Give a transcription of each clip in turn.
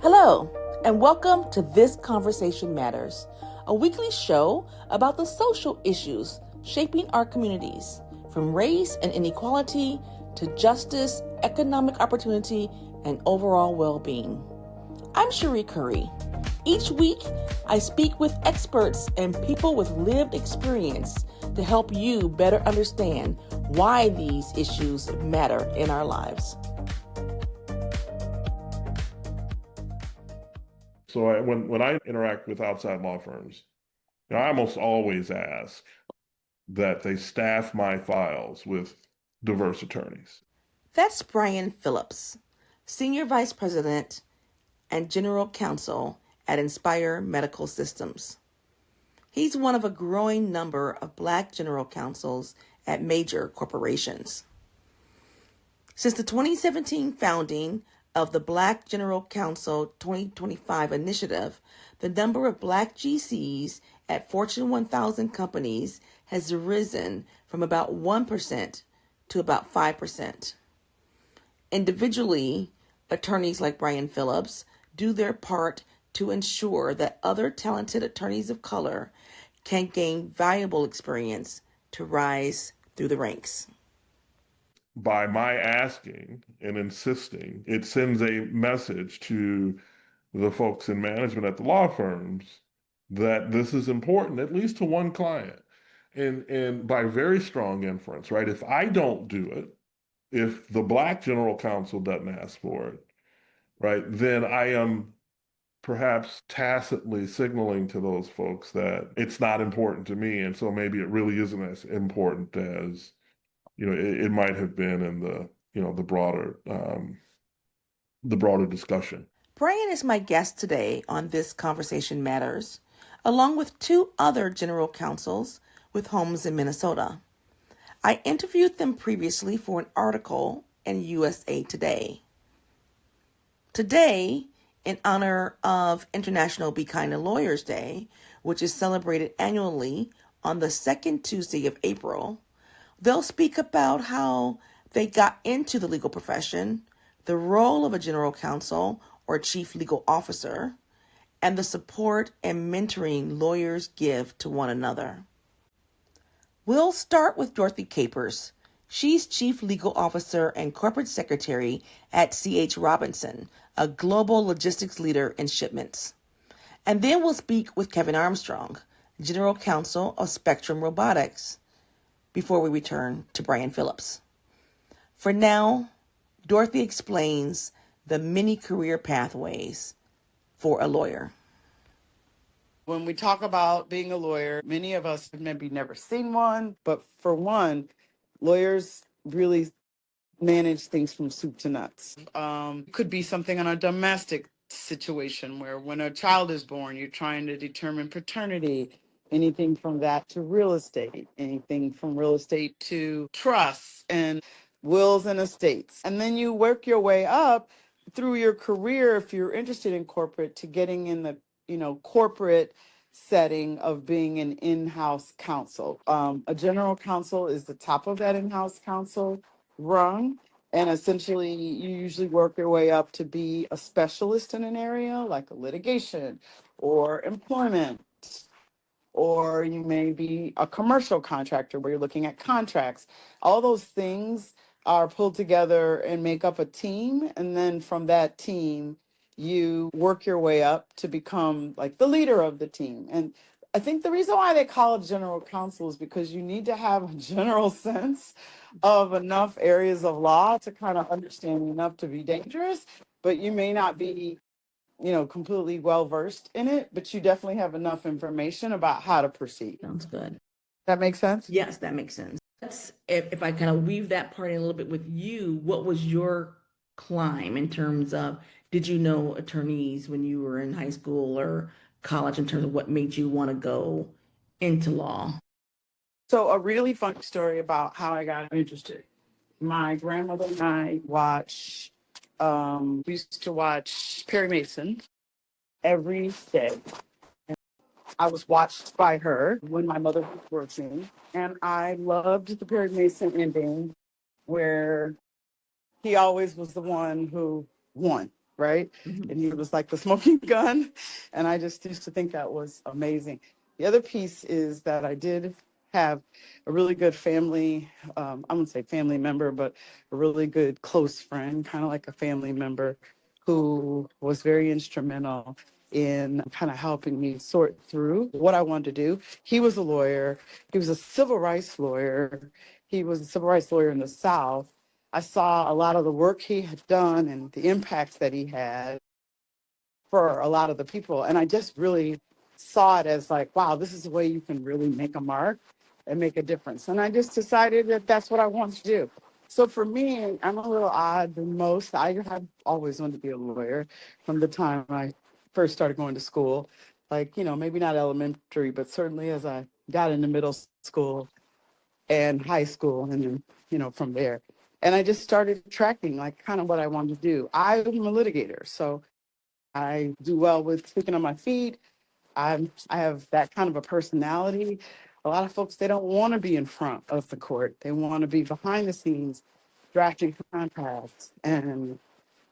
Hello, and welcome to This Conversation Matters, a weekly show about the social issues shaping our communities, from race and inequality to justice, economic opportunity, and overall well-being. I'm Cherie Curry. Each week, I speak with experts and people with lived experience to help you better understand why these issues matter in our lives. So when I interact with outside law firms, I almost always ask that they staff my files with diverse attorneys. That's Bryan Phillips, Senior Vice President and General Counsel at Inspire Medical Systems. He's one of a growing number of Black general counsels at major corporations. Since the 2017 founding of the Black General Counsel 2025 initiative, the number of Black GCs at Fortune 1000 companies has risen from about 1% to about 5%. Individually, attorneys like Bryan Phillips do their part to ensure that other talented attorneys of color can gain valuable experience to rise through the ranks. By my asking and insisting, it sends a message to the folks in management at the law firms that this is important, at least to one client. And by very strong inference, right? If I don't do it, if the Black general counsel doesn't ask for it, right, then I am perhaps tacitly signaling to those folks that it's not important to me. And so maybe it really isn't as important as, it might have been in the broader discussion. Bryan is my guest today on This Conversation Matters, along with two other general counsels with homes in Minnesota. I interviewed them previously for an article in USA Today. Today, in honor of International Be Kind to Lawyers Day, which is celebrated annually on the second Tuesday of April, they'll speak about how they got into the legal profession, the role of a general counsel or chief legal officer, and the support and mentoring lawyers give to one another. We'll start with Dorothy Capers. She's Chief Legal Officer and Corporate Secretary at C.H. Robinson, a global logistics leader in shipments. And then we'll speak with Kevin Armstrong, General Counsel of Spectrum Robotics, before we return to Bryan Phillips. For now, Dorothy explains the many career pathways for a lawyer. When we talk about being a lawyer, many of us have maybe never seen one, but for one, lawyers really manage things from soup to nuts. Could be something on a domestic situation where when a child is born, you're trying to determine paternity, anything from that to real estate, anything from real estate to trusts and wills and estates. And then you work your way up through your career, if you're interested in corporate, to getting in the corporate setting of being an in-house counsel. A general counsel is the top of that in-house counsel rung. And essentially, you usually work your way up to be a specialist in an area like a litigation or employment, or you may be a commercial contractor where you're looking at contracts. All those things are pulled together and make up a team. And then from that team, you work your way up to become like the leader of the team. And I think the reason why they call it general counsel is because you need to have a general sense of enough areas of law to kind of understand enough to be dangerous, but you may not be completely well versed in it, but you definitely have enough information about how to proceed. Sounds good. That makes sense? Yes, that makes sense. If I kind of weave that part in a little bit with you, what was your climb in terms of, did you know attorneys when you were in high school or college, in terms of what made you want to go into law? So a really fun story about how I got interested. My grandmother and I we used to watch Perry Mason every day. I was watched by her when my mother was working, and I loved the Perry Mason ending where he always was the one who won, right? Mhm. And he was like the smoking gun. And I just used to think that was amazing. The other piece is that I did have a really good family, I wouldn't say family member, but a really good close friend, kind of like a family member, who was very instrumental in kind of helping me sort through what I wanted to do. He was a lawyer. He was a civil rights lawyer. He was a civil rights lawyer in the South. I saw a lot of the work he had done and the impacts that he had for a lot of the people. And I just really saw it as like, wow, this is the way you can really make a mark and make a difference. And I just decided that that's what I want to do. So for me, I'm a little odd than most. I have always wanted to be a lawyer from the time I first started going to school. Like, maybe not elementary, but certainly as I got into middle school and high school and then, from there. And I just started tracking like kind of what I wanted to do. I'm a litigator, so I do well with speaking on my feet. I have that kind of a personality. A lot of folks, they don't want to be in front of the court. They want to be behind the scenes, drafting contracts and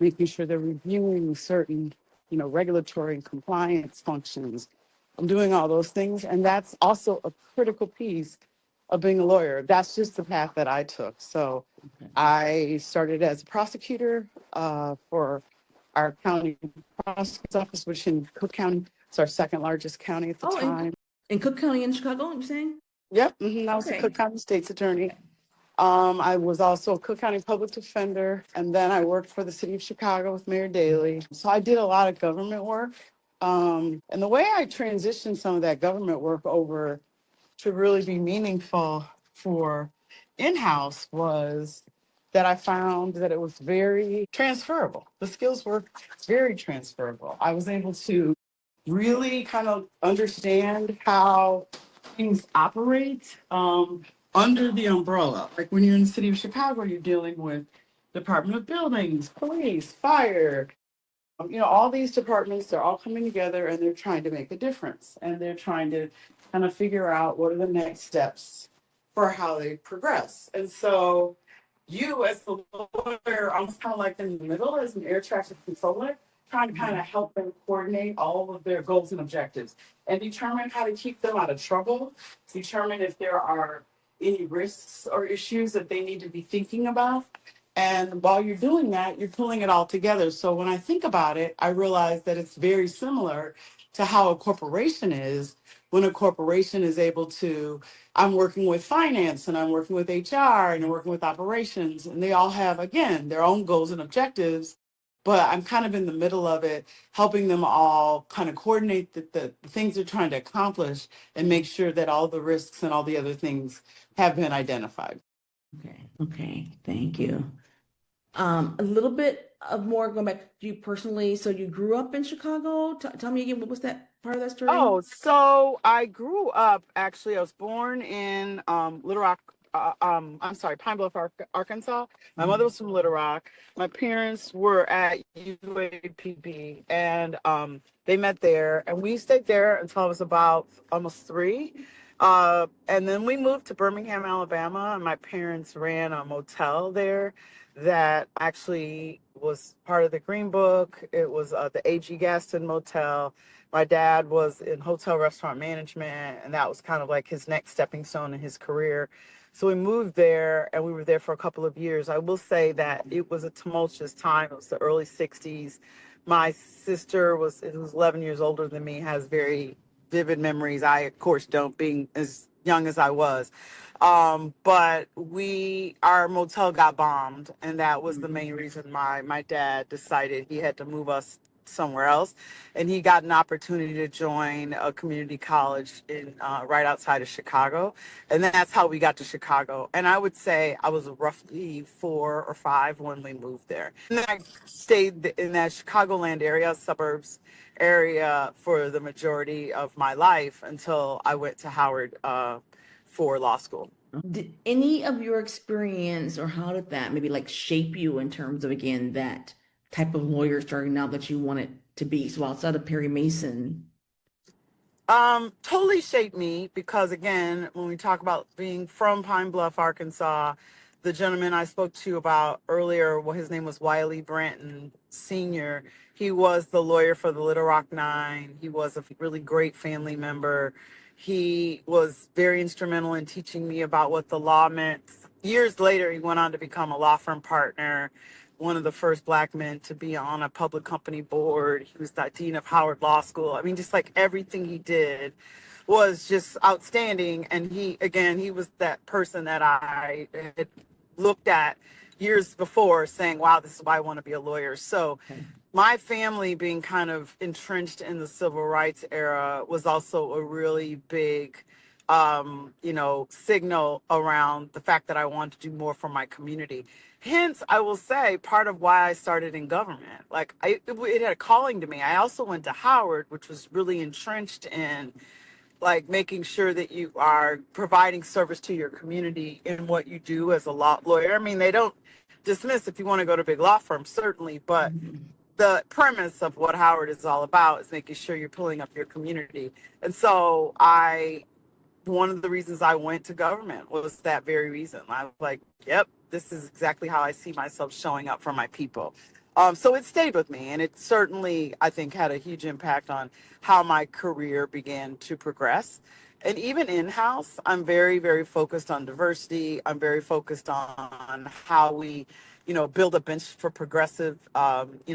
making sure they're reviewing certain, regulatory and compliance functions. I'm doing all those things, and that's also a critical piece of being a lawyer. That's just the path that I took. So Okay. I started as a prosecutor for our county prosecutor's office, which in Cook County, it's our second largest county at the Oh, time. in Cook County in Chicago, you're saying? Yep, I was the Okay. Cook County State's attorney. I was also a Cook County public defender, and then I worked for the city of Chicago with Mayor Daley. So I did a lot of government work. And the way I transitioned some of that government work over to really be meaningful for in-house was that I found that it was very transferable. The skills were very transferable. I was able to really kind of understand how things operate under the umbrella. Like when you're in the city of Chicago, you're dealing with Department of Buildings, police, fire, all these departments, they're all coming together and they're trying to make a difference. And they're trying to kind of figure out what are the next steps for how they progress. And so you as the lawyer, almost kind of like in the middle as an air traffic controller, trying to kind of help them coordinate all of their goals and objectives and determine how to keep them out of trouble, determine if there are any risks or issues that they need to be thinking about. And while you're doing that, you're pulling it all together. So when I think about it, I realize that it's very similar to how a corporation is. When a corporation is able to, I'm working with finance and I'm working with HR and I'm working with operations, and they all have, again, their own goals and objectives. But I'm kind of in the middle of it, helping them all kind of coordinate the things they're trying to accomplish and make sure that all the risks and all the other things have been identified. Okay, thank you. A little bit of more going back to you personally. So you grew up in Chicago. Tell me again, what was that part of that story? Oh, so I grew up actually. I was born in Little Rock. I'm sorry, Pine Bluff, Arkansas. My mother was from Little Rock. My parents were at UAPB, and they met there, and we stayed there until I was about almost 3. And then we moved to Birmingham, Alabama, and my parents ran a motel there that actually was part of the Green Book. It was the A.G. Gaston Motel. My dad was in hotel restaurant management, and that was kind of like his next stepping stone in his career. So we moved there, and we were there for a couple of years. I will say that it was a tumultuous time. It was the early 60s. My sister who was 11 years older than me, has very vivid memories. I, of course, don't, being as young as I was. But our motel got bombed, and that was the main reason my dad decided he had to move us somewhere else, and he got an opportunity to join a community college in right outside of Chicago, and that's how we got to Chicago. And I would say I was roughly 4 or 5 when we moved there, and then I stayed in that Chicagoland area, suburbs area, for the majority of my life until I went to Howard for law school. Did any of your experience, or how did that maybe like shape you in terms of, again, that type of lawyer starting out that you wanted to be? So outside of Perry Mason. Totally shaped me because, again, when we talk about being from Pine Bluff, Arkansas, the gentleman I spoke to about earlier, well, his name was Wiley Branton Sr. He was the lawyer for the Little Rock Nine. He was a really great family member. He was very instrumental in teaching me about what the law meant. Years later, he went on to become a law firm partner, one of the first Black men to be on a public company board. He was the dean of Howard Law School. I mean, just like everything he did was just outstanding. And he was that person that I had looked at years before saying, wow, this is why I want to be a lawyer. So my family being kind of entrenched in the civil rights era was also a really big, signal around the fact that I wanted to do more for my community. Hence, I will say part of why I started in government. Like it had a calling to me. I also went to Howard, which was really entrenched in like making sure that you are providing service to your community in what you do as a law lawyer. I mean, they don't dismiss if you want to go to big law firms, certainly, but the premise of what Howard is all about is making sure you're pulling up your community. And so one of the reasons I went to government was that very reason. I was like, yep, this is exactly how I see myself showing up for my people. So it stayed with me, and it certainly, I think, had a huge impact on how my career began to progress. And even in-house, I'm very, very focused on diversity. I'm very focused on how we, build a bench for progressive,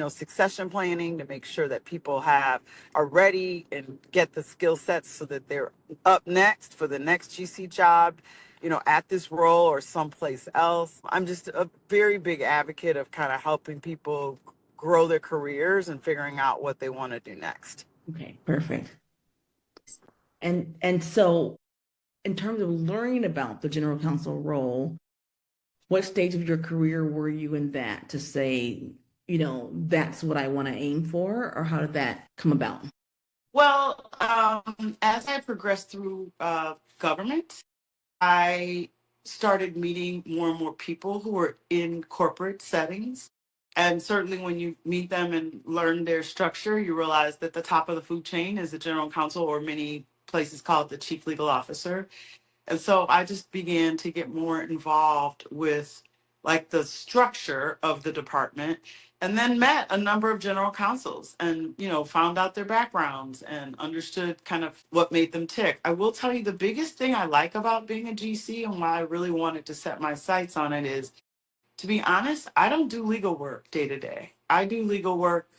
succession planning to make sure that people are ready and get the skill sets so that they're up next for the next GC job, at this role or someplace else. I'm just a very big advocate of kind of helping people grow their careers and figuring out what they want to do next. Okay, perfect. And so in terms of learning about the general counsel role, what stage of your career were you in that to say, that's what I want to aim for, or how did that come about? Well, as I progressed through government, I started meeting more and more people who were in corporate settings. And certainly when you meet them and learn their structure, you realize that the top of the food chain is the general counsel, or many places call it the chief legal officer. And so I just began to get more involved with like the structure of the department, and then met a number of general counsels and, found out their backgrounds and understood kind of what made them tick. I will tell you the biggest thing I like about being a GC and why I really wanted to set my sights on it is, to be honest, I don't do legal work day to day. I do legal work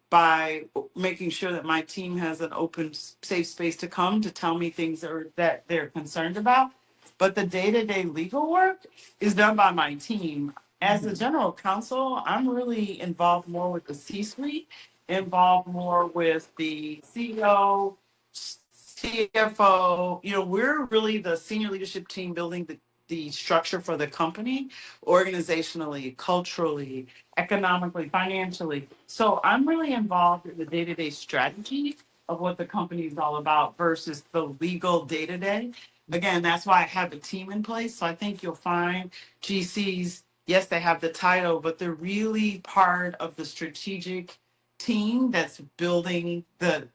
by making sure that my team has an open, safe space to come to tell me things that they're concerned about. But the day-to-day legal work is done by my team. As the general counsel, I'm really involved more with the C-suite, involved more with the CEO, CFO. We're really the senior leadership team building the structure for the company, organizationally, culturally, economically, financially. So I'm really involved in the day-to-day strategy of what the company is all about versus the legal day-to-day. Again, that's why I have a team in place. So I think you'll find GCs, yes, they have the title, but they're really part of the strategic team that's building the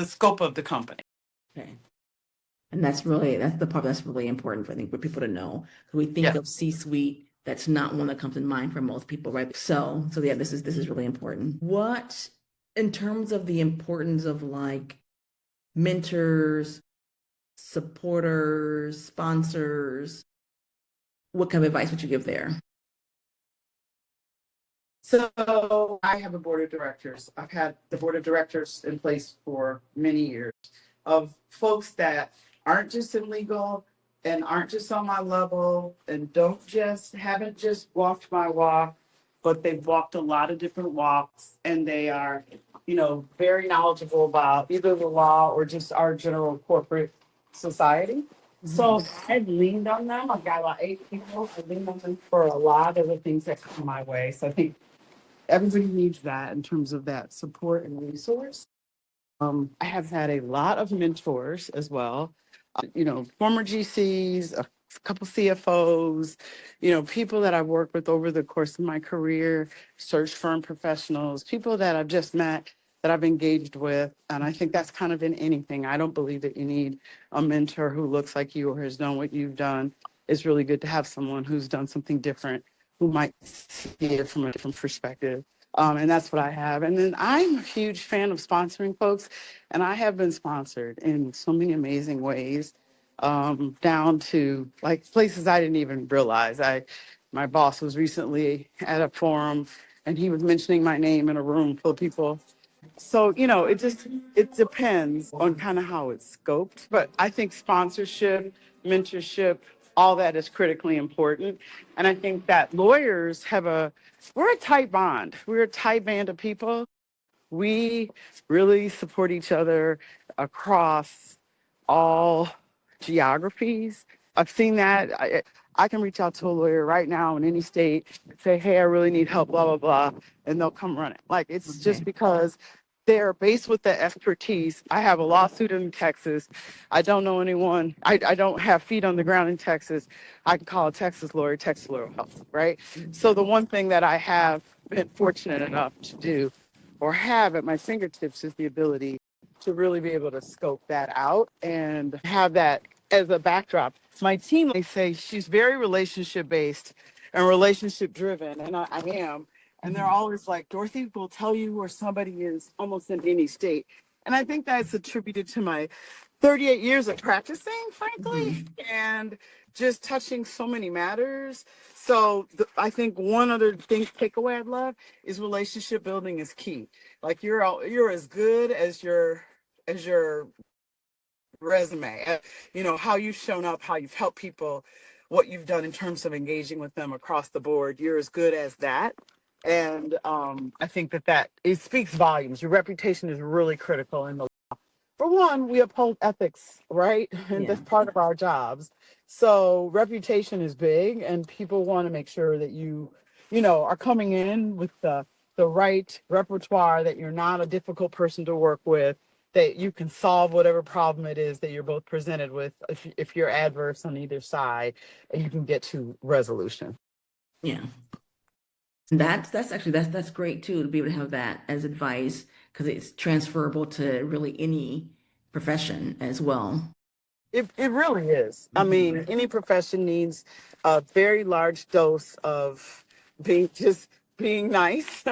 scope of the company. Okay. And that's the part that's really important for, I think, for people to know. We think of C-suite, that's not one that comes in mind for most people, right? So yeah, this is really important. What, in terms of the importance of like mentors, supporters, sponsors, what kind of advice would you give there? So I have a board of directors. I've had the board of directors in place for many years of folks that aren't just in legal and aren't just on my level and haven't just walked my walk, but they've walked a lot of different walks, and they are, very knowledgeable about either the law or just our general corporate society. So I've leaned on them. I've got about 8 people. I've leaned on them for a lot of the things that come my way. So I think everybody needs that in terms of that support and resource. I have had a lot of mentors as well, former GCs, a couple CFOs, people that I've worked with over the course of my career, search firm professionals, people that I've just met, that I've engaged with. And I think that's kind of in anything. I don't believe that you need a mentor who looks like you or has done what you've done. it's really good to have someone who's done something different, who might see it from a different perspective. And that's what I have. And then I'm a huge fan of sponsoring folks, and I have been sponsored in so many amazing ways, down to like places I didn't even realize. My boss was recently at a forum, and he was mentioning my name in a room full of people. So, it depends on kind of how it's scoped. But I think sponsorship, mentorship, all that is critically important. And I think that lawyers we're a tight bond. We're a tight band of people. We really support each other across all geographies. I've seen that. I can reach out to a lawyer right now in any state, say, hey, I really need help, blah, blah, blah, and they'll come run it. Like, it's just Okay. because they're based with the expertise. I have a lawsuit in Texas. I don't know anyone. I don't have feet on the ground in Texas. I can call a Texas lawyer will help, right? So the one thing that I have been fortunate enough to do or have at my fingertips is the ability to really be able to scope that out and have that as a backdrop. My team, they say she's very relationship based and relationship driven, and I am. And they're always like, Dorothy will tell you where somebody is almost in any state. And I think that's attributed to my 38 years of practicing, frankly, and just touching so many matters. So I think one other thing takeaway I'd love is relationship building is key. Like you're as good as your resume. How you've shown up, how you've helped people, what you've done in terms of engaging with them across the board. You're as good as that. And I think that it speaks volumes. Your reputation is really critical in the for one, we uphold ethics, right? And Yeah. that's part of our jobs. So reputation is big, and people want to make sure that are coming in with the right repertoire, that you're not a difficult person to work with, that you can solve whatever problem it is that you're both presented with if you're adverse on either side, and you can get to resolution. Yeah. That's great too, to be able to have that as advice, because it's transferable to really any profession as well. It really is. I mean, any profession needs a very large dose of being nice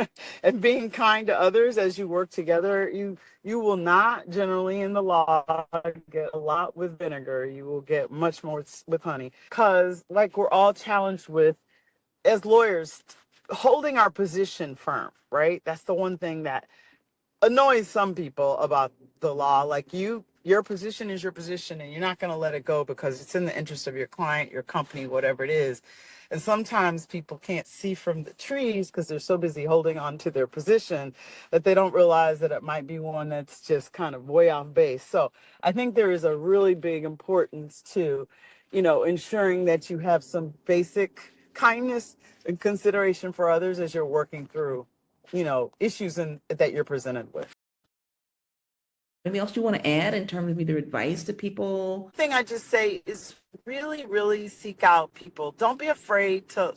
and being kind to others as you work together. You will not generally in the law get a lot with vinegar. You will get much more with honey. Because like we're all challenged with as lawyers, holding our position firm, right? That's the one thing that annoys some people about the law. Like your position is your position, and you're not going to let it go because it's in the interest of your client, your company, whatever it is. And sometimes people can't see from the trees because they're so busy holding on to their position that they don't realize that it might be one that's just kind of way off base. So I think there is a really big importance to, ensuring that you have some basic kindness and consideration for others as you're working through issues that you're presented with. Anything else you want to add in terms of either advice to people? Thing I just say is really, really seek out people. Don't be afraid to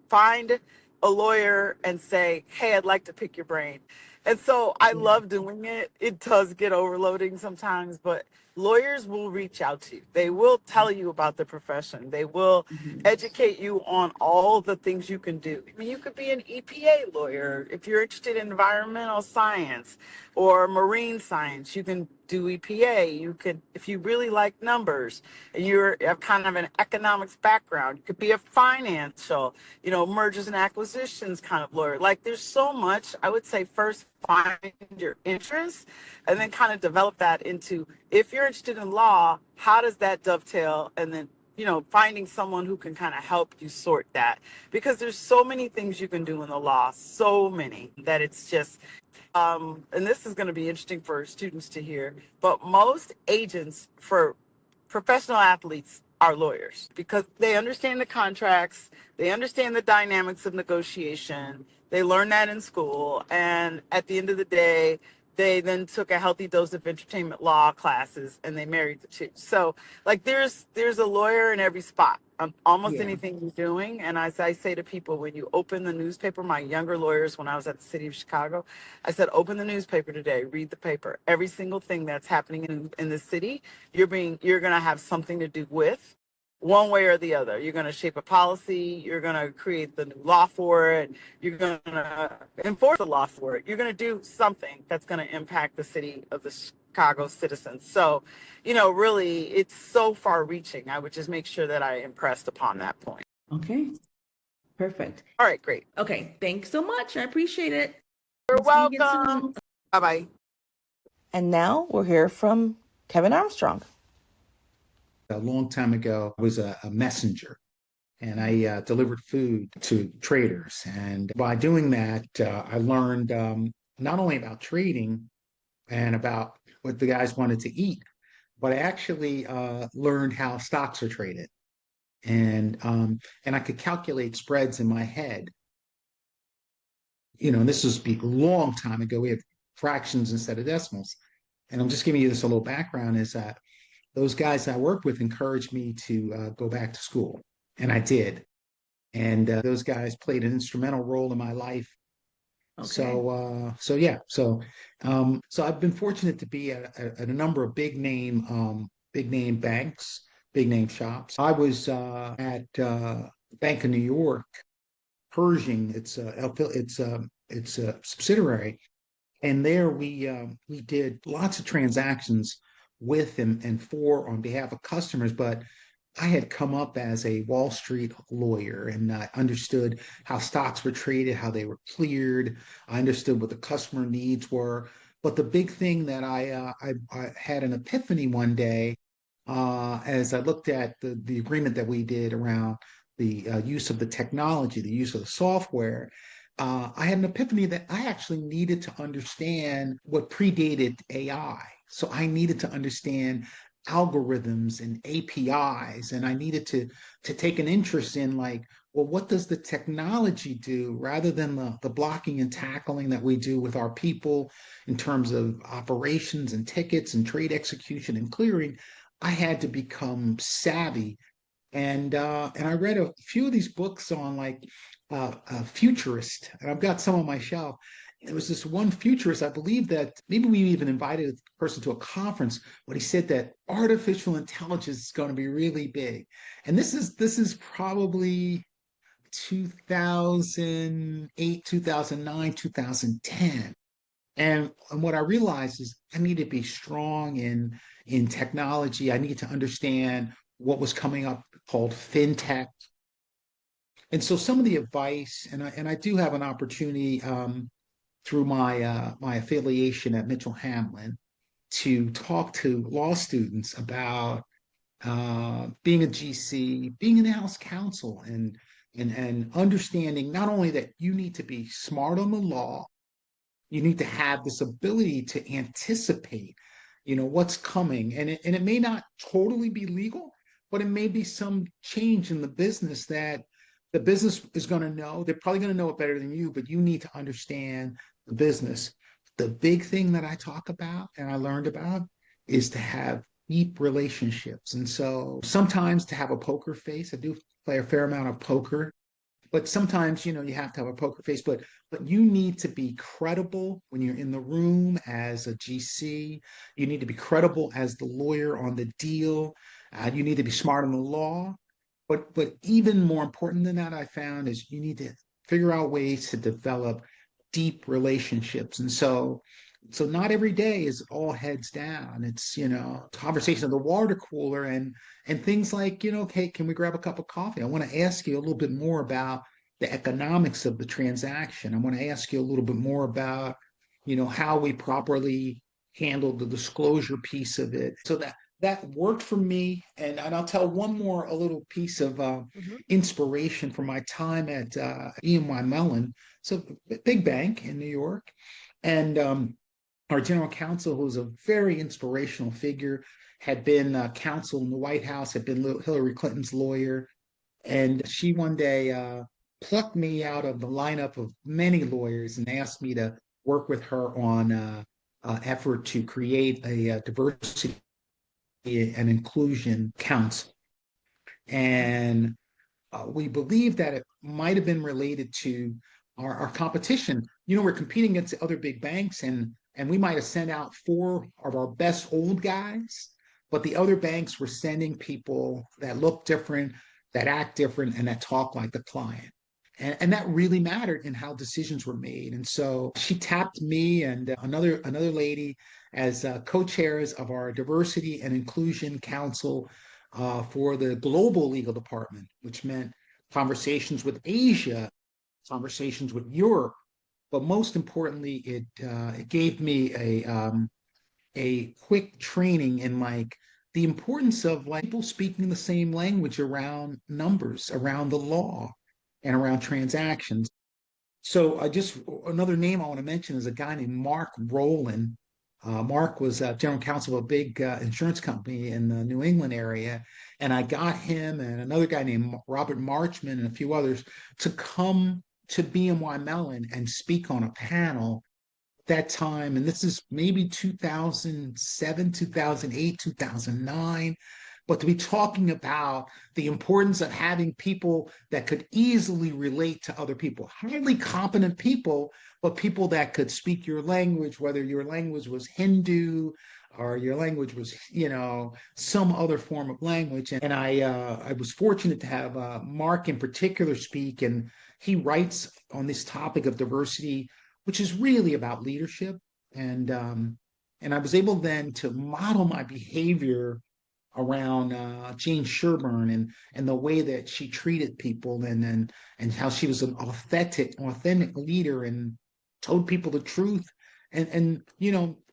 find a lawyer and say, hey, I'd like to pick your brain. And so I Yeah. love doing it. It does get overloading sometimes, but lawyers will reach out to you. They will tell you about the profession. They will educate you on all the things you can do. I mean, you could be an EPA lawyer. If you're interested in environmental science or marine science, you can do EPA. You could, if you really like numbers and you have kind of an economics background, you could be a financial, mergers and acquisitions kind of lawyer. Like there's so much. I would say first find your interests and then kind of develop that into, if you're interested in law, how does that dovetail? And then finding someone who can kind of help you sort that, because there's so many things you can do in the law, so many that it's just and this is going to be interesting for students to hear, but most agents for professional athletes are lawyers because they understand the contracts, they understand the dynamics of negotiation, they learn that in school, and at the end of the day, they then took a healthy dose of entertainment law classes and they married the two. So like there's a lawyer in every spot on almost Yeah. anything you're doing. And as I say to people, when you open the newspaper, my younger lawyers, when I was at the city of Chicago, I said, open the newspaper today, read the paper. Every single thing that's happening in the city, you're going to have something to do with. one way or the other. You're going to shape a policy. You're going to create the new law for it. You're going to enforce the law for it. You're going to do something that's going to impact the city of the Chicago citizens. So, really, it's so far reaching. I would just make sure that I impressed upon that point. Okay, perfect. All right, great. Okay, thanks so much. I appreciate it. You're See you again welcome. soon. Bye-bye. And now we'll hear from Kevin Armstrong. A long time ago, I was a messenger, and I delivered food to traders. And by doing that, I learned not only about trading and about what the guys wanted to eat, but I actually learned how stocks are traded. And I could calculate spreads in my head. And this was a long time ago. We had fractions instead of decimals. And I'm just giving you this a little background is that those guys I worked with encouraged me to go back to school, and I did. And those guys played an instrumental role in my life. Okay. So I've been fortunate to be at a number of big name banks, big name shops. I was at Bank of New York, Pershing. It's a subsidiary, and there we did lots of transactions with and for on behalf of customers. But I had come up as a Wall Street lawyer, and I understood how stocks were traded, how they were cleared. I understood what the customer needs were. But the big thing that I had an epiphany one day as I looked at the agreement that we did around the use of the technology, the use of the software. I had an epiphany that I actually needed to understand what predated AI. So I needed to understand algorithms and APIs, and I needed to take an interest in well, what does the technology do rather than the blocking and tackling that we do with our people in terms of operations and tickets and trade execution and clearing. I had to become savvy. And I read a few of these books on futurist, and I've got some on my shelf. There was this one futurist, I believe that maybe we even invited a person to a conference when he said that artificial intelligence is going to be really big. And this is probably 2008, 2009, 2010. And what I realized is I need to be strong in technology. I need to understand what was coming up called fintech. And so some of the advice, and I do have an opportunity through my affiliation at Mitchell Hamlin to talk to law students about being a GC, being an in-house counsel, and understanding not only that you need to be smart on the law, you need to have this ability to anticipate, what's coming, and it may not totally be legal, but it may be some change in the business that the business is going to know. They're probably going to know it better than you, but you need to understand the business. The big thing that I talk about and I learned about is to have deep relationships. And so sometimes to have a poker face, I do play a fair amount of poker, but sometimes, you have to have a poker face, but you need to be credible when you're in the room as a GC. You need to be credible as the lawyer on the deal. You need to be smart on the law. But even more important than that, I found, is you need to figure out ways to develop deep relationships. And so not every day is all heads down. It's, conversation at the water cooler and things like, okay, can we grab a cup of coffee? I want to ask you a little bit more about the economics of the transaction. I want to ask you a little bit more about, how we properly handle the disclosure piece of it. So that worked for me. And I'll tell a little piece of inspiration from my time at E&Y Mellon. So big bank in New York. And our general counsel, who was a very inspirational figure, had been counsel in the White House, had been Hillary Clinton's lawyer. And she one day plucked me out of the lineup of many lawyers and asked me to work with her on an effort to create a diversity and inclusion council. And we believe that it might have been related to our competition. We're competing against the other big banks, and we might have sent out 4 of our best old guys, but the other banks were sending people that look different, that act different, and that talk like the client. And that really mattered in how decisions were made. And so she tapped me and another lady as co-chairs of our Diversity and Inclusion Council for the global legal department, which meant conversations with Asia, conversations with Europe, but most importantly, it gave me a quick training in like the importance of like people speaking the same language around numbers, around the law, and around transactions. So I just another name I want to mention is a guy named Mark Rowland. Mark was general counsel of a big insurance company in the New England area, and I got him and another guy named Robert Marchman and a few others to come to BNY Mellon and speak on a panel that time. And this is maybe 2007, 2008, 2009. But to be talking about the importance of having people that could easily relate to other people, highly competent people, but people that could speak your language, whether your language was Hindu or your language was, some other form of language. And I was fortunate to have Mark in particular speak, and he writes on this topic of diversity, which is really about leadership. And I was able then to model my behavior around Jane Sherburne and the way that she treated people and how she was an authentic leader and told people the truth. And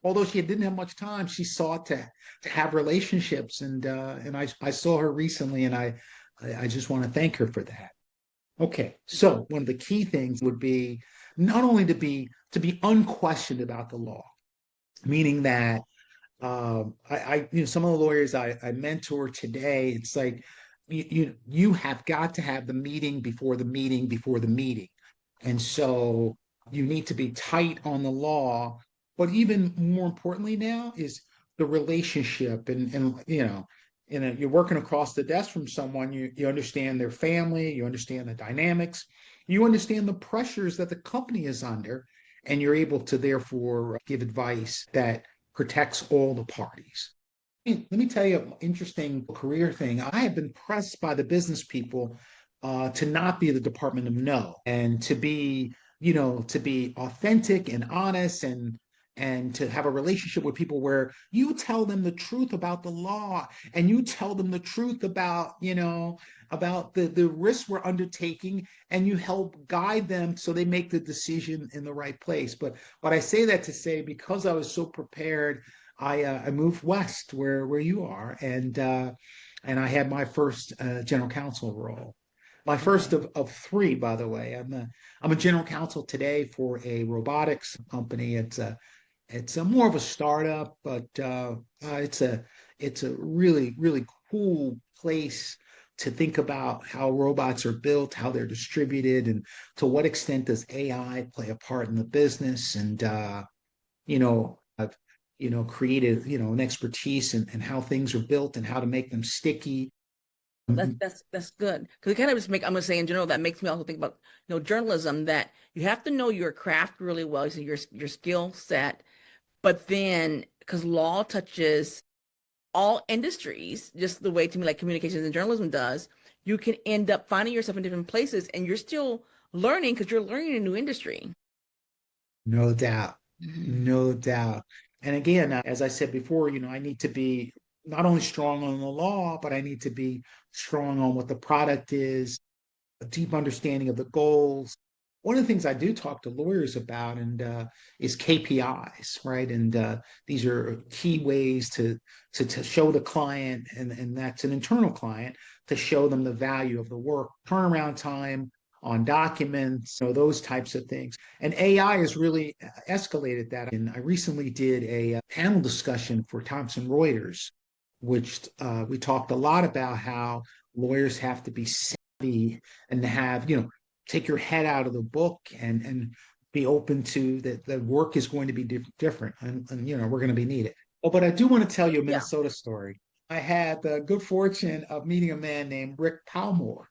although she didn't have much time, she sought to have relationships. And I saw her recently, and I just want to thank her for that. Okay, so one of the key things would be not only to be unquestioned about the law, meaning that some of the lawyers I mentor today, it's like you have got to have the meeting before the meeting before the meeting, and so you need to be tight on the law. But even more importantly now is the relationship, and you're working across the desk from someone, you understand their family, you understand the dynamics, you understand the pressures that the company is under, and you're able to therefore give advice that protects all the parties. Let me tell you an interesting career thing. I have been pressed by the business people to not be the Department of No, and to be authentic and honest, and to have a relationship with people where you tell them the truth about the law, and you tell them the truth about the risks we're undertaking, and you help guide them so they make the decision in the right place. But I say that to say, because I was so prepared, I moved west where you are, and I had my first general counsel role. My first of three, by the way. I'm a general counsel today for a robotics company. It's a more of a startup, but it's a really, really cool place to think about how robots are built, how they're distributed, and to what extent does AI play a part in the business. And I've created an expertise in how things are built and how to make them sticky. That's good, because it kind of just I'm gonna say in general, that makes me also think about journalism, that you have to know your craft really well, so your skill set, but then because law touches all industries, just the way to me like communications and journalism does, you can end up finding yourself in different places, and you're still learning because you're learning a new industry. No doubt. Mhm. No doubt. And again, as I said before, I need to be not only strong on the law, but I need to be strong on what the product is, a deep understanding of the goals. One of the things I do talk to lawyers about and is KPIs, right? And these are key ways to show the client, and that's an internal client, to show them the value of the work, turnaround time on documents, those types of things. And AI has really escalated that. And I recently did a panel discussion for Thomson Reuters, which we talked a lot about how lawyers have to be savvy and have, take your head out of the book and be open to that the work is going to be different, and we're going to be needed. Oh, but I do want to tell you a Yeah. Minnesota story. I had the good fortune of meeting a man named Rick Palmore.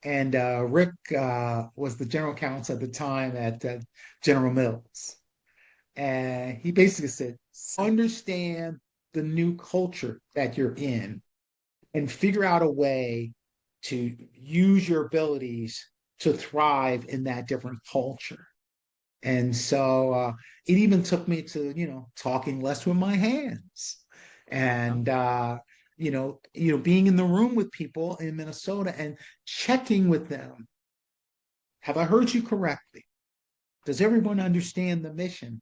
And Rick was the general counsel at the time at General Mills. And he basically said, understand the new culture that you're in and figure out a way to use your abilities to thrive in that different culture. And so it even took me to, talking less with my hands and being in the room with people in Minnesota and checking with them. Have I heard you correctly? Does everyone understand the mission?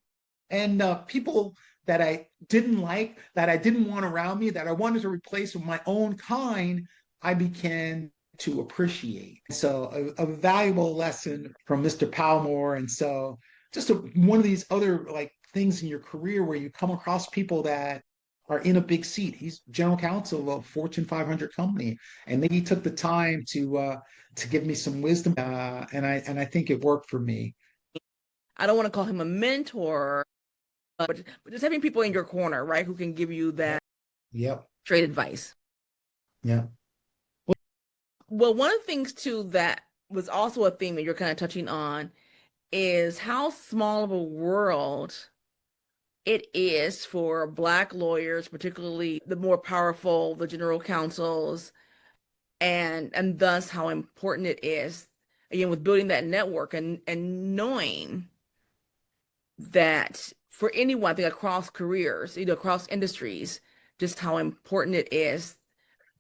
And people that I didn't like, that I didn't want around me, that I wanted to replace with my own kind, I began to appreciate. So a valuable lesson from Mr. Palmore. And so just one of these other like things in your career where you come across people that are in a big seat. He's general counsel of a Fortune 500 company, and he took the time to give me some wisdom, and I think it worked for me. I don't want to call him a mentor, but just having people in your corner, right, who can give you that Yep. straight advice. Yeah. Well, one of the things too that was also a theme that you're kind of touching on is how small of a world it is for Black lawyers, particularly the more powerful, the general counsels, and thus how important it is, again, with building that network and knowing that for anyone, I think across careers, across industries, just how important it is.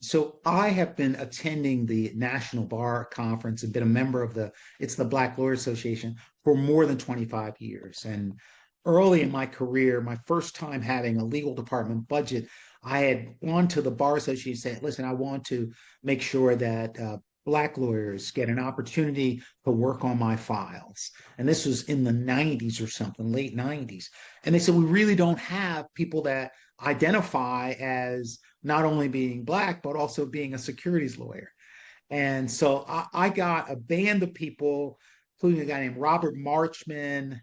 So I have been attending the National Bar Conference and been a member of it's the Black Lawyer Association for more than 25 years. And early in my career, my first time having a legal department budget, I had gone to the Bar Association and said, listen, I want to make sure that Black lawyers get an opportunity to work on my files. And this was in the 90s or something, late 90s. And they said, we really don't have people that identify as not only being Black, but also being a securities lawyer. And so I got a band of people, including a guy named Robert Marchman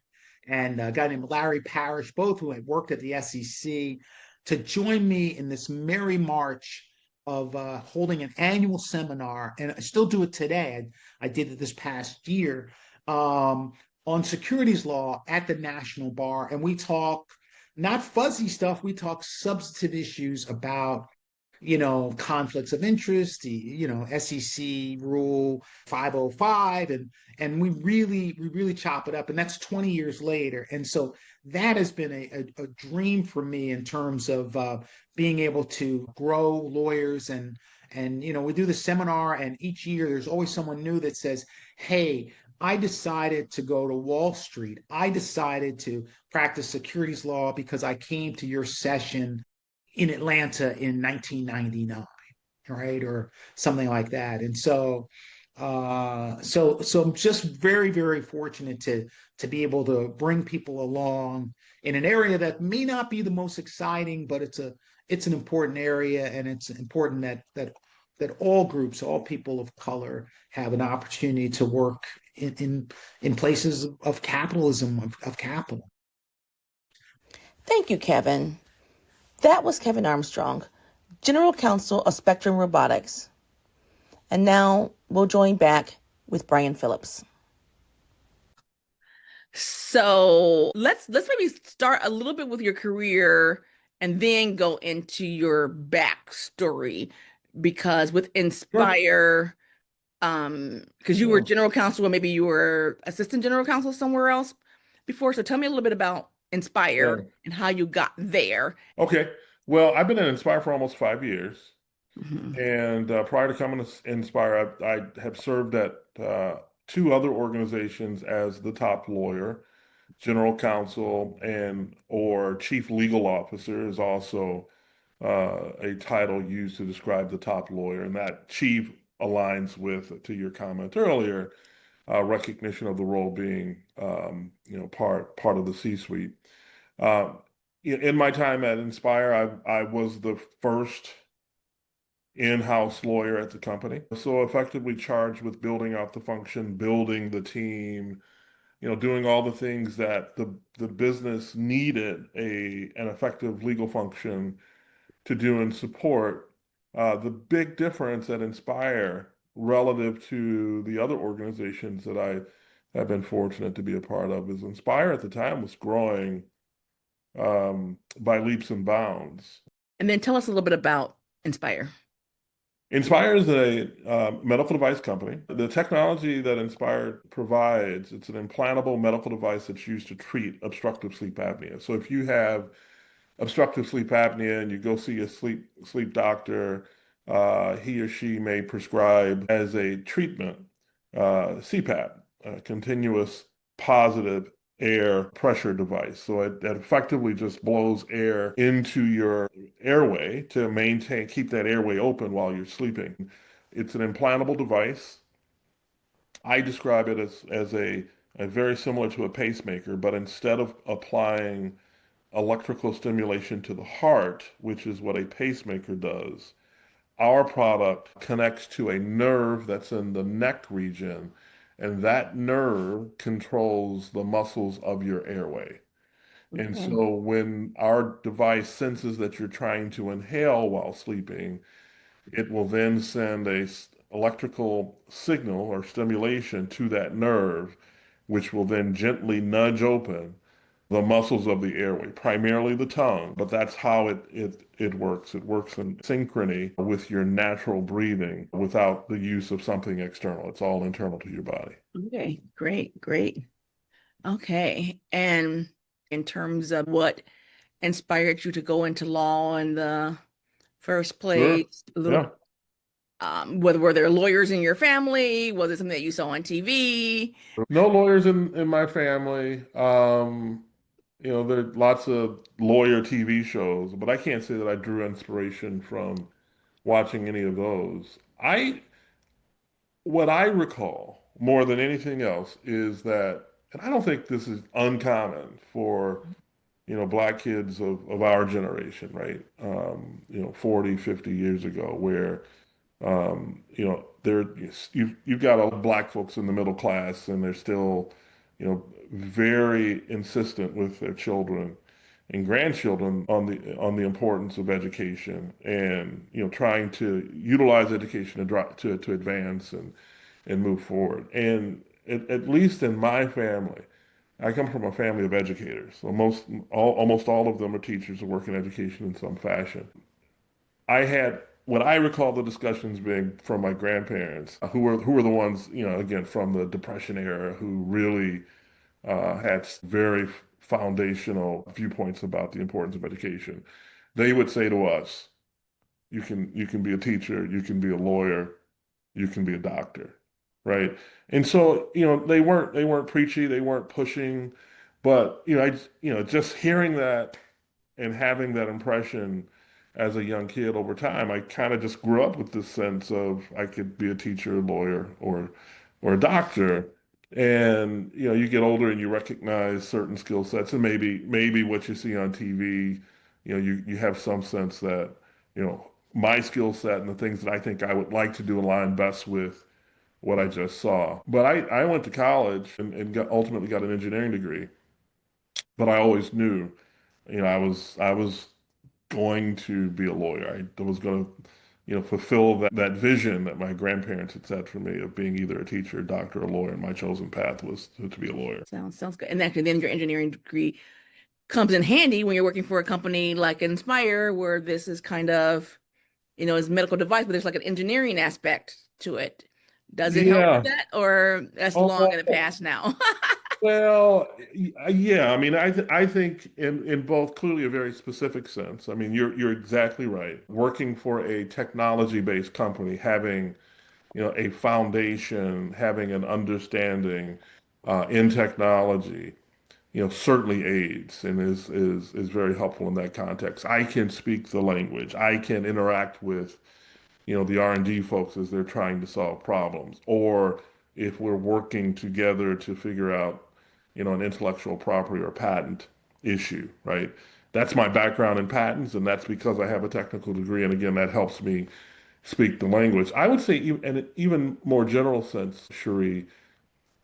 and a guy named Larry Parrish, both who had worked at the SEC, to join me in this merry march of holding an annual seminar. And I still do it today. I did it this past year on securities law at the National Bar. And we talk not fuzzy stuff, we talk substantive issues about conflicts of interest, the SEC rule 505, and we really chop it up, and that's 20 years later. And so that has been a dream for me in terms of being able to grow lawyers. And we do the seminar, and each year there's always someone new that says, hey, I decided to go to Wall Street. I decided to practice securities law because I came to your session in Atlanta in 1999, right, or something like that. And so, so I'm just very, very fortunate to be able to bring people along in an area that may not be the most exciting, but it's an important area, and it's important that all groups, all people of color, have an opportunity to work in places of capitalism, of capital. Thank you, Kevin. That was Kevin Armstrong, General Counsel of Spectrum Robotics. And now we'll join back with Bryan Phillips. So let's maybe start a little bit with your career and then go into your backstory, because with Inspire, because you were general counsel, or maybe you were assistant general counsel somewhere else before. So tell me a little bit about Inspire and how you got there. Okay. Well, I've been in Inspire for almost 5 years. Mm-hmm. And prior to coming to Inspire, I have served at two other organizations as the top lawyer. General counsel and or chief legal officer is also a title used to describe the top lawyer, and that chief aligns with, to your comment earlier, recognition of the role being part of the C-suite. In my time at Inspire, I was the first in-house lawyer at the company, so effectively charged with building out the function, building the team, doing all the things that the business needed an effective legal function to do and support. The big difference at Inspire relative to the other organizations that I have been fortunate to be a part of is Inspire at the time was growing by leaps and bounds. And then tell us a little bit about Inspire. Inspire is a medical device company. The technology that Inspire provides, it's an implantable medical device that's used to treat obstructive sleep apnea. So if you have obstructive sleep apnea and you go see a sleep doctor, he or she may prescribe as a treatment CPAP, a continuous positive air pressure device. So it effectively just blows air into your airway to keep that airway open while you're sleeping. It's an implantable device. I describe it as a very similar to a pacemaker, but instead of applying electrical stimulation to the heart, which is what a pacemaker does, our product connects to a nerve that's in the neck region, and that nerve controls the muscles of your airway. And Okay. so when our device senses that you're trying to inhale while sleeping, it will then send electrical signal or stimulation to that nerve, which will then gently nudge open the muscles of the airway, primarily the tongue, but that's how it works. It works in synchrony with your natural breathing without the use of something external. It's all internal to your body. Okay, great, great. Okay. And in terms of what inspired you to go into law in the first Sure. place, a little, Yeah. whether were there lawyers in your family? Was it something that you saw on TV? No lawyers in my family. There are lots of lawyer TV shows, but I can't say that I drew inspiration from watching any of those. What I recall more than anything else is that, and I don't think this is uncommon for, black kids of our generation, right? 40, 50 years ago, where, you've got all black folks in the middle class and they're still, very insistent with their children and grandchildren on the importance of education and trying to utilize education to advance and move forward. And at least in my family, I come from a family of educators. So almost all of them are teachers who work in education in some fashion. I had what I recall the discussions being from my grandparents, who were the ones, again from the Depression era, who really had very foundational viewpoints about the importance of education. They would say to us, you can be a teacher, you can be a lawyer, you can be a doctor, right? And so, they weren't preachy, they weren't pushing, but just hearing that and having that impression as a young kid over time, I kind of just grew up with this sense of I could be a teacher, a lawyer, or a doctor. And you get older and you recognize certain skill sets, and maybe what you see on TV, you have some sense that my skill set and the things that I think I would like to do align best with what I just saw. But I went to college and ultimately got an engineering degree, but I always knew, I was going to be a lawyer. I was going to, fulfill that vision that my grandparents had set for me of being either a teacher, a doctor, or a lawyer. And my chosen path was to be a lawyer. Sounds good. And actually, then your engineering degree comes in handy when you're working for a company like Inspire, where this is kind of, is medical device, but there's like an engineering aspect to it. Does it help with Yeah. that, or that's long in the Oh, past now? well, yeah. I mean, I think in both clearly a very specific sense. I mean, you're exactly right. Working for a technology-based company, having a foundation, having an understanding in technology, certainly aids and is very helpful in that context. I can speak the language. I can interact with the R&D folks as they're trying to solve problems, or if we're working together to figure out an intellectual property or patent issue, right? That's my background in patents, and that's because I have a technical degree. And again, that helps me speak the language. I would say, in an even more general sense, Cherie,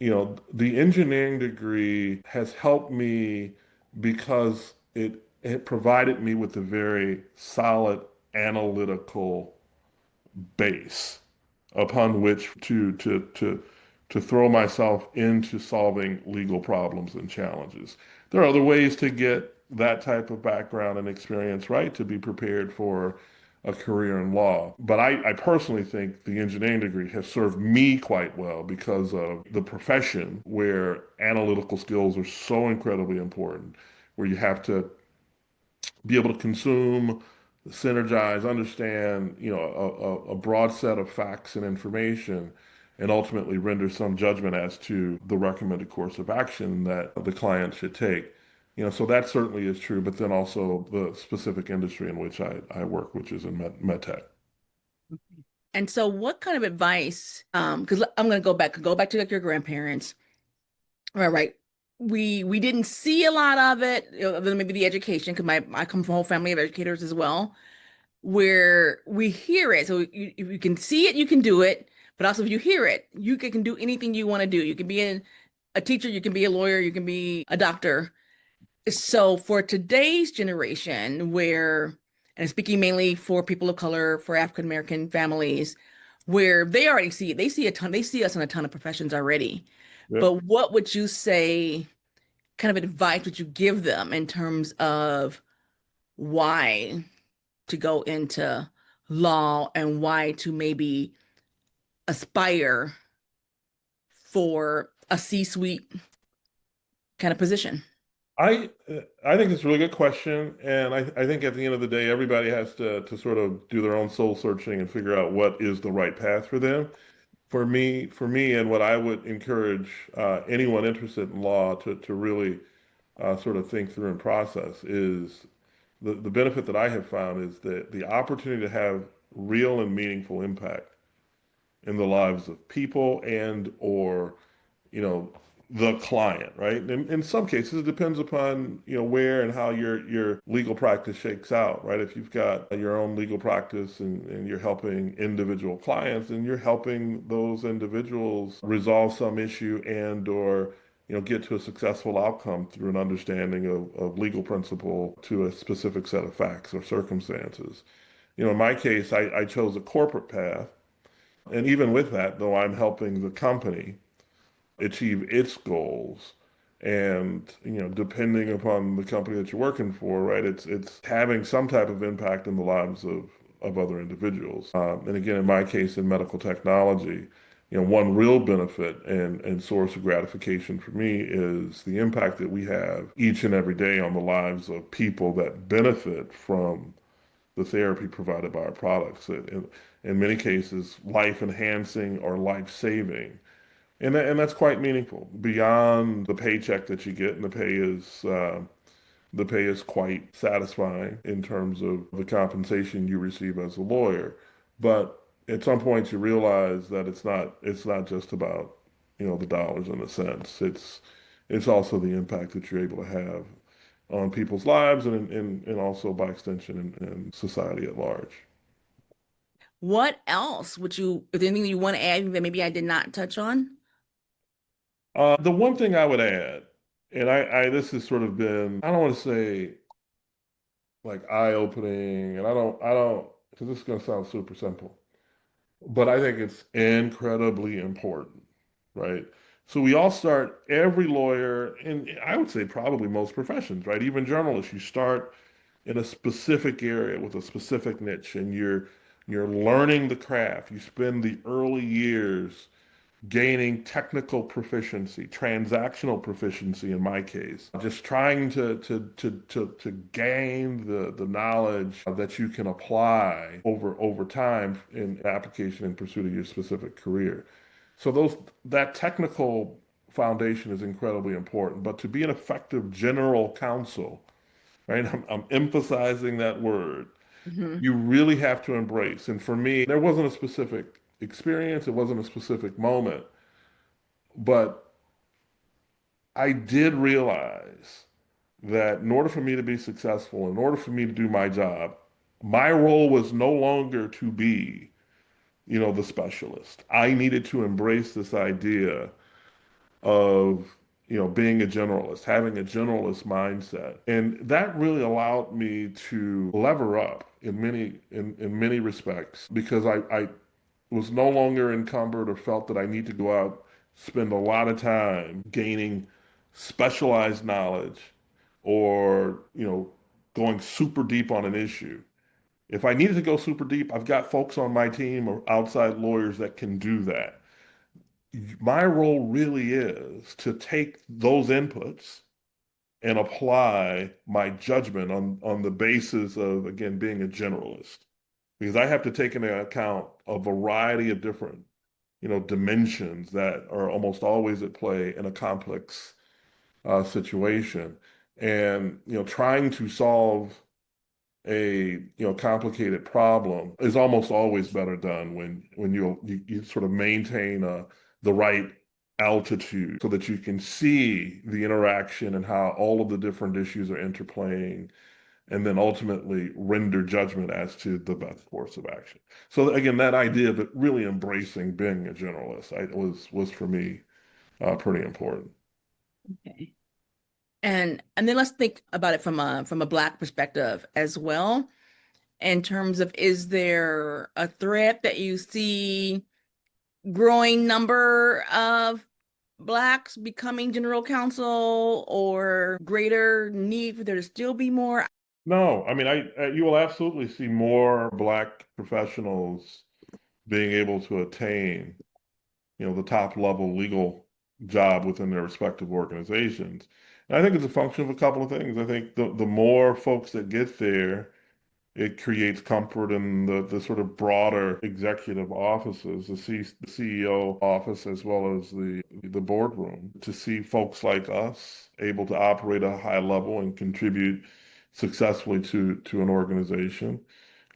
the engineering degree has helped me because it provided me with a very solid analytical base upon which to to throw myself into solving legal problems and challenges. There are other ways to get that type of background and experience, right, to be prepared for a career in law. But I personally think the engineering degree has served me quite well because of the profession where analytical skills are so incredibly important, where you have to be able to consume, synergize, understand, a broad set of facts and information, and ultimately render some judgment as to the recommended course of action that the client should take. So that certainly is true, but then also the specific industry in which I work, which is in med tech. And so what kind of advice, because I'm going to go back to like your grandparents. All right. We didn't see a lot of it, other than maybe the education, because I come from a whole family of educators as well, where we hear it. So if you can see it, you can do it. But also if you hear it, you can do anything you want to do. You can be a teacher, you can be a lawyer, you can be a doctor. So for today's generation, and speaking mainly for people of color, for African American families, where they already see it, they see us in a ton of professions already. Yep. But what would you say, kind of advice would you give them in terms of why to go into law and why to maybe aspire for a C-suite kind of position? I think it's a really good question, and I think at the end of the day, everybody has to sort of do their own soul searching and figure out what is the right path for them. For me, and what I would encourage anyone interested in law to really sort of think through and process is the benefit that I have found is that the opportunity to have real and meaningful impact in the lives of people and or you know the client, right? And in some cases, it depends upon where and how your legal practice shakes out, right? If you've got your own legal practice and you're helping individual clients, and you're helping those individuals resolve some issue and or get to a successful outcome through an understanding of legal principle to a specific set of facts or circumstances. In my case, I chose a corporate path, and even with that, though, I'm helping the company achieve its goals. And depending upon the company that you're working for, right, it's having some type of impact in the lives of other individuals. And again, in my case, in medical technology, one real benefit and source of gratification for me is the impact that we have each and every day on the lives of people that benefit from the therapy provided by our products. In many cases, life enhancing or life saving. And that's quite meaningful beyond the paycheck that you get, and the pay is quite satisfying in terms of the compensation you receive as a lawyer. But at some point, you realize that it's not just about the dollars and the cents. It's also the impact that you're able to have on people's lives and also by extension in society at large. What else is there anything you want to add that maybe I did not touch on? The one thing I would add, and this has sort of been, I don't want to say like eye-opening, and I don't, because this is going to sound super simple, but I think it's incredibly important, right? So we all start, every lawyer, and I would say probably most professions, right? Even journalists, you start in a specific area with a specific niche, and you're learning the craft. You spend the early years gaining technical proficiency, transactional proficiency in my case, just trying to gain the knowledge that you can apply over time in application in pursuit of your specific career. So that technical foundation is incredibly important. But to be an effective general counsel, right? I'm emphasizing that word. Hmm. You really have to embrace. And for me, there wasn't a specific experience, it wasn't a specific moment, but I did realize that in order for me to be successful, in order for me to do my job, my role was no longer to be, the specialist. I needed to embrace this idea of, being a generalist, having a generalist mindset. And that really allowed me to lever up in many respects because I was no longer encumbered or felt that I need to go out spend a lot of time gaining specialized knowledge or, going super deep on an issue. If I needed to go super deep, I've got folks on my team or outside lawyers that can do that. My role really is to take those inputs and apply my judgment on the basis of, again, being a generalist. Because I have to take into account a variety of different, dimensions that are almost always at play in a complex situation. And, trying to solve a complicated problem is almost always better done when you sort of maintain the right altitude so that you can see the interaction and how all of the different issues are interplaying, and then ultimately render judgment as to the best course of action. So again, that idea of it really embracing being a generalist was for me pretty important. Okay. And then let's think about it from a Black perspective as well, in terms of, is there a threat that you see growing number of Blacks becoming general counsel, or greater need for there to still be more? No, I mean, you will absolutely see more Black professionals being able to attain, the top level legal job within their respective organizations. And I think it's a function of a couple of things. I think the more folks that get there, it creates comfort in the sort of broader executive offices, the CEO office, as well as the boardroom, to see folks like us able to operate at a high level and contribute successfully to an organization.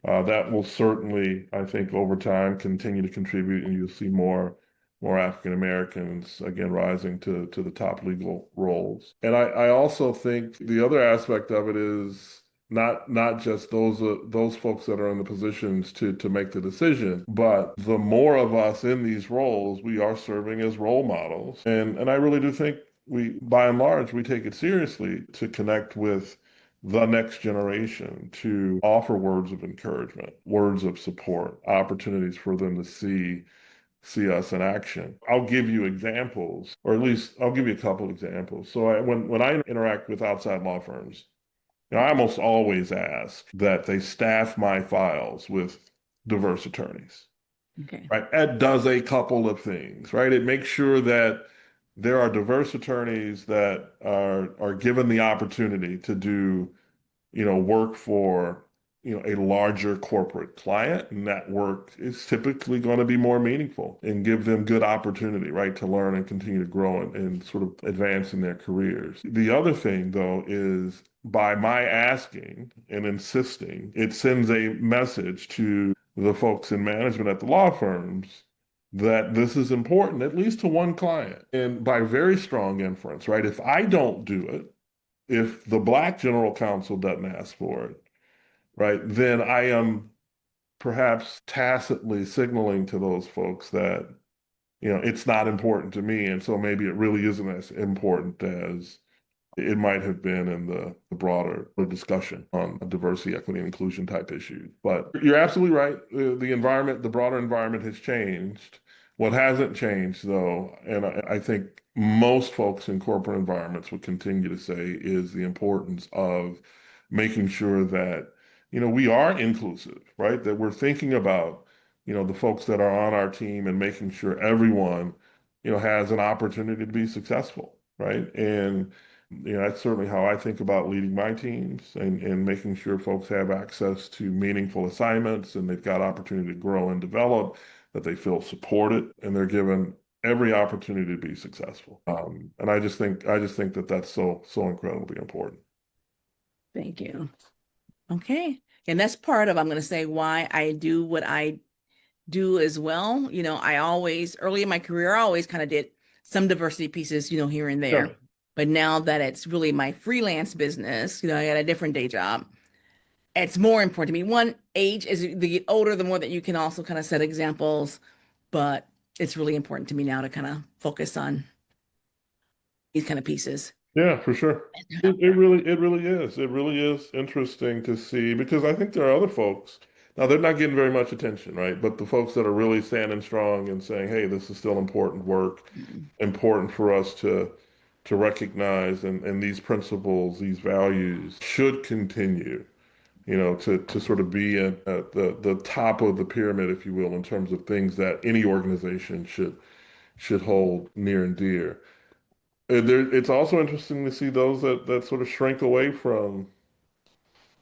That will certainly, I think, over time continue to contribute, and you'll see more African Americans again rising to the top legal roles. And I also think the other aspect of it is not just those folks that are in the positions to make the decision, but the more of us in these roles, we are serving as role models. And I really do think by and large, we take it seriously to connect with the next generation, to offer words of encouragement, words of support, opportunities for them to see us in action. I'll give you examples, or at least I'll give you a couple examples. So when I interact with outside law firms, I almost always ask that they staff my files with diverse attorneys. Okay. Right? That does a couple of things, right? It makes sure that there are diverse attorneys that are given the opportunity to do, work for, a larger corporate client, and that work is typically going to be more meaningful and give them good opportunity, right, to learn and continue to grow and sort of advance in their careers. The other thing, though, is by my asking and insisting, it sends a message to the folks in management at the law firms that this is important, at least to one client. And by very strong inference, right, if I don't do it, if the Black general counsel doesn't ask for it, right, then I am perhaps tacitly signaling to those folks that, it's not important to me. And so maybe it really isn't as important as it might have been in the broader discussion on diversity, equity, and inclusion type issues. But you're absolutely right. The environment, the broader environment has changed. What hasn't changed, though, and I think most folks in corporate environments would continue to say, is the importance of making sure that, we are inclusive, right? That we're thinking about, the folks that are on our team and making sure everyone, has an opportunity to be successful, right? And that's certainly how I think about leading my teams, and making sure folks have access to meaningful assignments and they've got opportunity to grow and develop, that they feel supported and they're given every opportunity to be successful. And I just think that that's so incredibly important. Thank you. Okay. And that's part of, I'm going to say, why I do what I do as well. I always, early in my career, I always kind of did some diversity pieces, here and there. Yeah. But now that it's really my freelance business, I got a different day job. It's more important to me. One, age, as you get older, the more that you can also kind of set examples. But it's really important to me now to kind of focus on these kind of pieces. Yeah, for sure. It really is. It really is interesting to see, because I think there are other folks Now they're not getting very much attention, right? But the folks that are really standing strong and saying, "Hey, this is still important work, important for us to recognize, and these principles, these values should continue, to sort of be at the top of the pyramid, if you will, in terms of things that any organization should hold near and dear." It's also interesting to see those that sort of shrink away from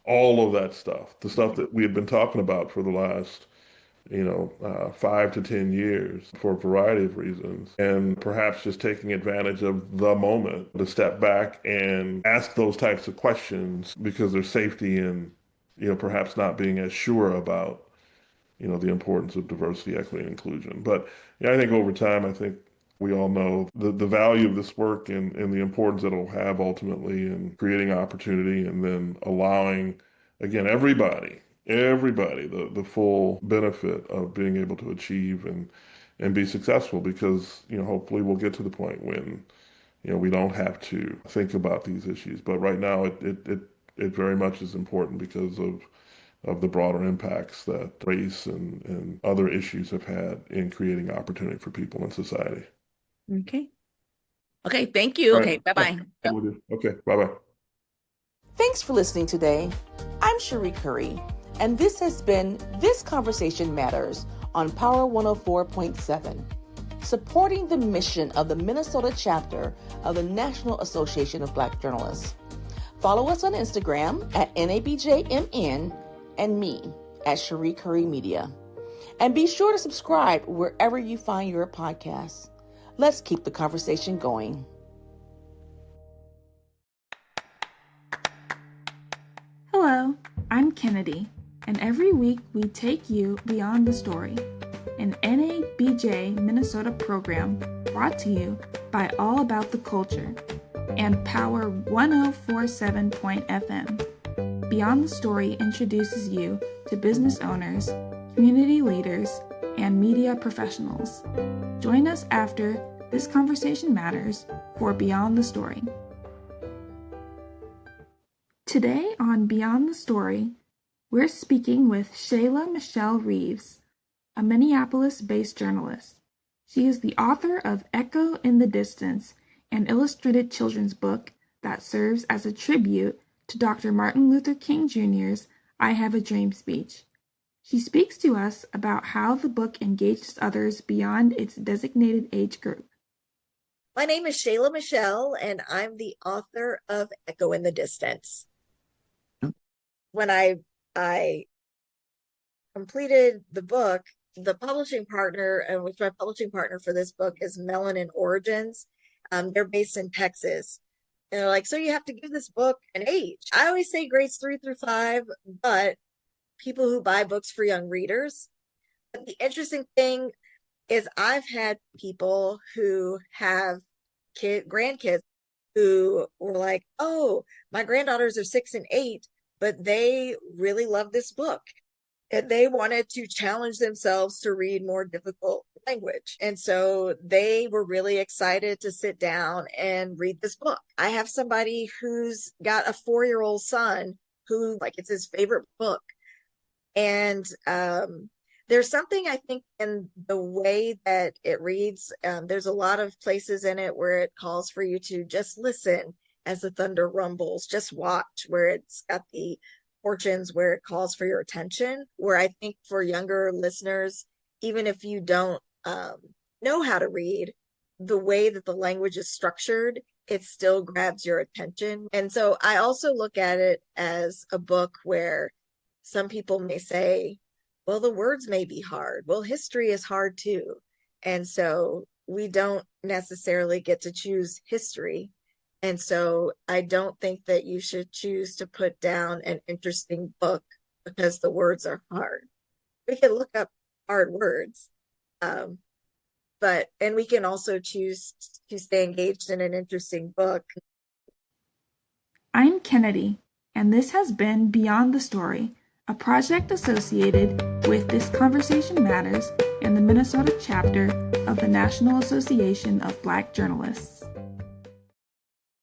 all of that stuff, the stuff that we had been talking about for the last 5 to 10 years for a variety of reasons, and perhaps just taking advantage of the moment to step back and ask those types of questions because there's safety in, perhaps not being as sure about, the importance of diversity, equity, and inclusion. But yeah, I think over time, I think we all know the value of this work and the importance that it'll have ultimately in creating opportunity and then allowing, again, everybody the full benefit of being able to achieve and be successful because, hopefully we'll get to the point when, we don't have to think about these issues. But right now it very much is important because of the broader impacts that race and other issues have had in creating opportunity for people in society. Okay. Okay, thank you. All Okay, right. bye-bye. Yeah, will do. Okay, bye-bye. Thanks for listening today. I'm Cherie Curry, and this has been This Conversation Matters on Power 104.7, supporting the mission of the Minnesota chapter of the National Association of Black Journalists. Follow us on Instagram at NABJMN and me at Cherie Curry Media. And be sure to subscribe wherever you find your podcasts. Let's keep the conversation going. Hello, I'm Kennedy, and every week we take you beyond the story, an NABJ Minnesota program brought to you by All About the Culture and Power 104.7.FM. Beyond the Story introduces you to business owners, community leaders, and media professionals. Join us after This Conversation Matters for Beyond the Story. Today on Beyond the Story, we're speaking with Shayla Michelle Reeves, a Minneapolis-based journalist. She is the author of Echo in the Distance, an illustrated children's book that serves as a tribute to Dr. Martin Luther King Jr.'s I Have a Dream speech. She speaks to us about how the book engages others beyond its designated age group. My name is Shayla Michelle, and I'm the author of Echo in the Distance. When I completed the book, the publishing partner, which my publishing partner for this book is Melanin Origins. They're based in Texas. And they're like, so you have to give this book an age. I always say grades 3 through 5, but people who buy books for young readers. But the interesting thing is I've had people who have grandkids who were like, oh, my granddaughters are 6 and 8, but they really love this book. And they wanted to challenge themselves to read more difficult language. And so they were really excited to sit down and read this book. I have somebody who's got a 4-year-old son who, like, it's his favorite book. And there's something, I think, in the way that it reads. There's a lot of places in it where it calls for you to just listen as the thunder rumbles, just watch, where it's got the portions where it calls for your attention, where I think for younger listeners, even if you don't know how to read, the way that the language is structured, it still grabs your attention. And so I also look at it as a book where some people may say, well, the words may be hard. Well, history is hard too. And so we don't necessarily get to choose history. And so I don't think that you should choose to put down an interesting book because the words are hard. We can look up hard words, and we can also choose to stay engaged in an interesting book. I'm Kennedy, and this has been Beyond the Story, a project associated with This Conversation Matters and the Minnesota chapter of the National Association of Black Journalists.